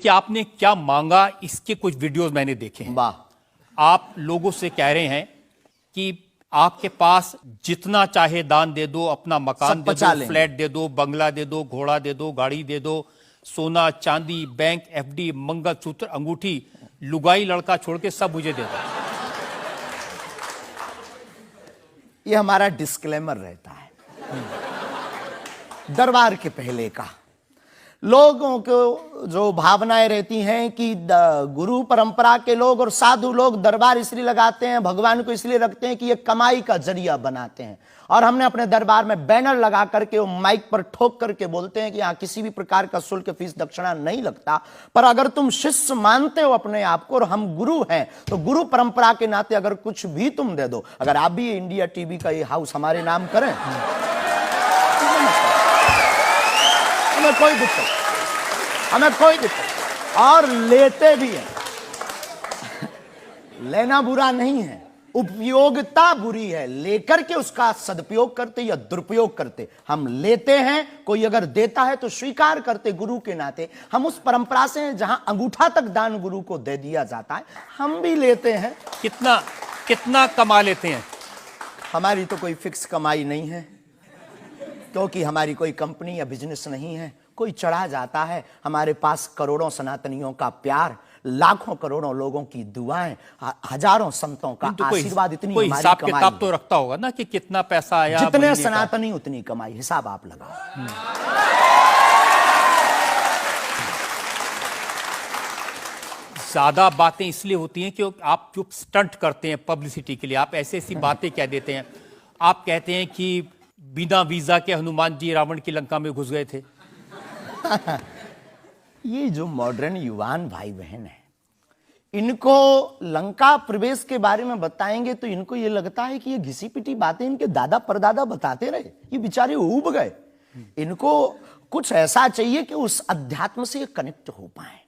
कि आपने क्या मांगा, इसके कुछ वीडियोस मैंने देखे हैं। वाह। आप लोगों से कह रहे हैं कि आपके पास जितना चाहे दान दे दो, अपना मकान दे दो, फ्लैट दे दो, बंगला दे दो, घोड़ा दे दो, गाड़ी दे दो, सोना चांदी, बैंक, एफडी, मंगलसूत्र, अंगूठी, लुगाई लड़का छोड़ के सब मुझे दे दो। ये हमारा डिस्क्लेमर रहता है दरबार के पहले का। लोगों को जो भावनाएं रहती हैं कि गुरु परंपरा के लोग और साधु लोग दरबार इसलिए लगाते हैं, भगवान को इसलिए रखते हैं कि ये कमाई का जरिया बनाते हैं। और हमने अपने दरबार में बैनर लगा करके वो माइक पर ठोक करके बोलते हैं कि यहाँ किसी भी प्रकार का शुल्क, फीस, दक्षिणा नहीं लगता। पर अगर तुम शिष्य मानते हो अपने आप को और हम गुरु हैं, तो गुरु परंपरा के नाते अगर कुछ भी तुम दे दो, अगर आप भी इंडिया टीवी का ये हाउस हमारे नाम करें, हमें कोई दिक्कत, हमें कोई दिक्कत, और लेते भी हैं। लेना बुरा नहीं है, उपयोगिता बुरी है। लेकर के उसका सदुपयोग करते या दुरुपयोग करते। हम लेते हैं, कोई अगर देता है तो स्वीकार करते गुरु के नाते। हम उस परंपरा से हैं जहां अंगूठा तक दान गुरु को दे दिया जाता है, हम भी लेते हैं। कितना कितना कमा लेते हैं? हमारी तो कोई फिक्स कमाई नहीं है, क्योंकि हमारी कोई कंपनी या बिजनेस नहीं है। कोई चढ़ा जाता है, हमारे पास करोड़ों सनातनियों का प्यार, लाखों करोड़ों लोगों की दुआएं, हजारों संतों का आशीर्वाद, इतनी कोई हमारी हिसाब कमाई किताब तो रखता होगा ना कि कितना पैसा आया। जितने सनातनी उतनी कमाई, हिसाब आप लगाओ। ज्यादा बातें इसलिए होती हैं कि आप जो स्टंट करते हैं पब्लिसिटी के लिए, आप ऐसी ऐसी बातें कह देते हैं। आप कहते हैं कि बिना वीजा के हनुमान जी रावण की लंका में घुस गए थे। ये जो मॉडर्न युवान भाई बहन है, इनको लंका प्रवेश के बारे में बताएंगे तो इनको ये लगता है कि ये घिसी पिटी बातें इनके दादा परदादा बताते रहे, ये बेचारे ऊब गए। इनको कुछ ऐसा चाहिए कि उस अध्यात्म से कनेक्ट हो पाए।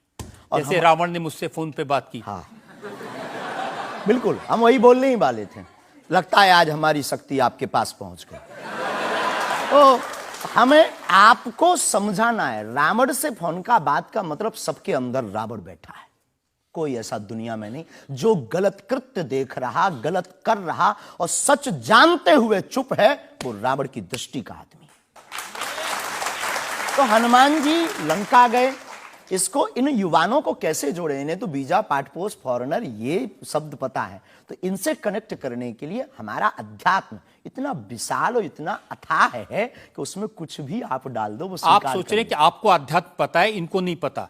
और जैसे रावण ने मुझसे फोन पे बात की। हाँ, बिल्कुल, हम वही बोलने ही वाले थे। लगता है आज हमारी शक्ति आपके पास पहुंच गई। तो हमें आपको समझाना है, रावण से फोन का बात का मतलब सबके अंदर रावण बैठा है। कोई ऐसा दुनिया में नहीं जो गलत कृत्य देख रहा, गलत कर रहा और सच जानते हुए चुप है, वो रावण की दृष्टि का आदमी। तो हनुमान जी लंका गए, इसको इन युवानों को कैसे जोड़े? इन्हें तो वीजा, पासपोर्ट, फॉरेनर ये शब्द पता है। तो इनसे कनेक्ट करने के लिए हमारा अध्यात्म इतना विशाल और इतना अथाह है कि उसमें कुछ भी आप डाल दो वो आप सोच रहे हैं कि आपको अध्यात्म पता है, इनको नहीं पता।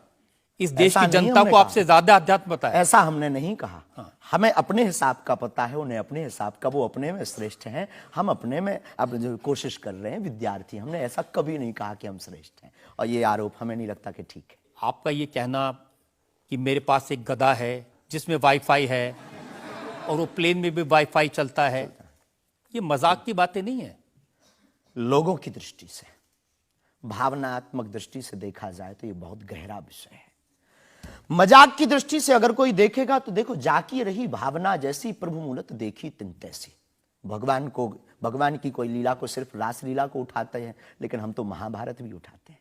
इस देश की जनता को आपसे ज्यादा अध्यात्म पता है। ऐसा हमने नहीं कहा। हाँ। हमें अपने हिसाब का पता है, उन्हें अपने हिसाब का। वो अपने में श्रेष्ठ हैं, हम अपने में अब जो कोशिश कर रहे हैं विद्यार्थी। हमने ऐसा कभी नहीं कहा कि हम श्रेष्ठ हैं, और ये आरोप हमें नहीं लगता कि ठीक है। आपका ये कहना कि मेरे पास एक गधा है जिसमें वाईफाई है और वो प्लेन में भी वाईफाई चलता है, ये मजाक की बातें नहीं है। लोगों की दृष्टि से, भावनात्मक दृष्टि से देखा जाए तो ये बहुत गहरा विषय है। मजाक की दृष्टि से अगर कोई देखेगा तो देखो, जाकी रही भावना जैसी प्रभु मूलत देखी तिन तैसी। भगवान की कोई लीला को सिर्फ रास लीला को उठाते हैं, लेकिन हम तो महाभारत भी उठाते हैं।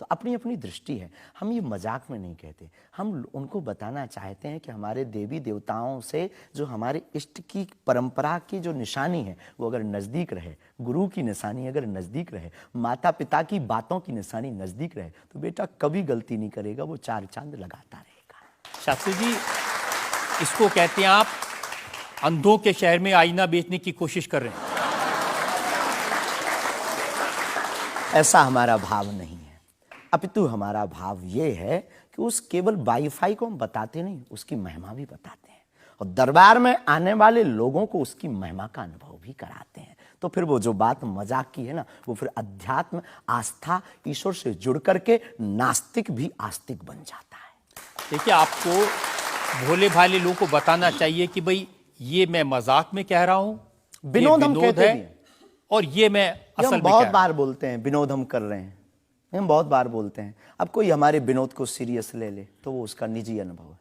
तो अपनी अपनी दृष्टि है, हम ये मजाक में नहीं कहते। हम उनको बताना चाहते हैं कि हमारे देवी देवताओं से जो हमारे इष्ट की परंपरा की जो निशानी है वो अगर नज़दीक रहे, गुरु की निशानी अगर नज़दीक रहे, माता पिता की बातों की निशानी नज़दीक रहे, तो बेटा कभी गलती नहीं करेगा, वो चार चांद लगाता रहेगा। शास्त्री जी, इसको कहते हैं आप अंधों के शहर में आईना बेचने की कोशिश कर रहे हैं। ऐसा हमारा भाव नहीं है, अपितु हमारा भाव ये है कि उस केवल वाईफाई को हम बताते नहीं, उसकी महिमा भी बताते हैं, और दरबार में आने वाले लोगों को उसकी महिमा का अनुभव भी कराते हैं। तो फिर वो जो बात मजाक की है ना, वो फिर अध्यात्म, आस्था, ईश्वर से जुड़ करके नास्तिक भी आस्तिक बन जाता है। देखिए, आपको भोले भाले लोगों को बताना चाहिए कि भाई ये मैं मजाक में कह रहा हूं, विनोद हम कहते हैं, और ये मैं असल में बहुत बार बोलते हैं विनोद हम कर रहे हैं, हम बहुत बार बोलते हैं। अब कोई हमारे विनोद को सीरियस ले ले तो वो उसका निजी अनुभव है।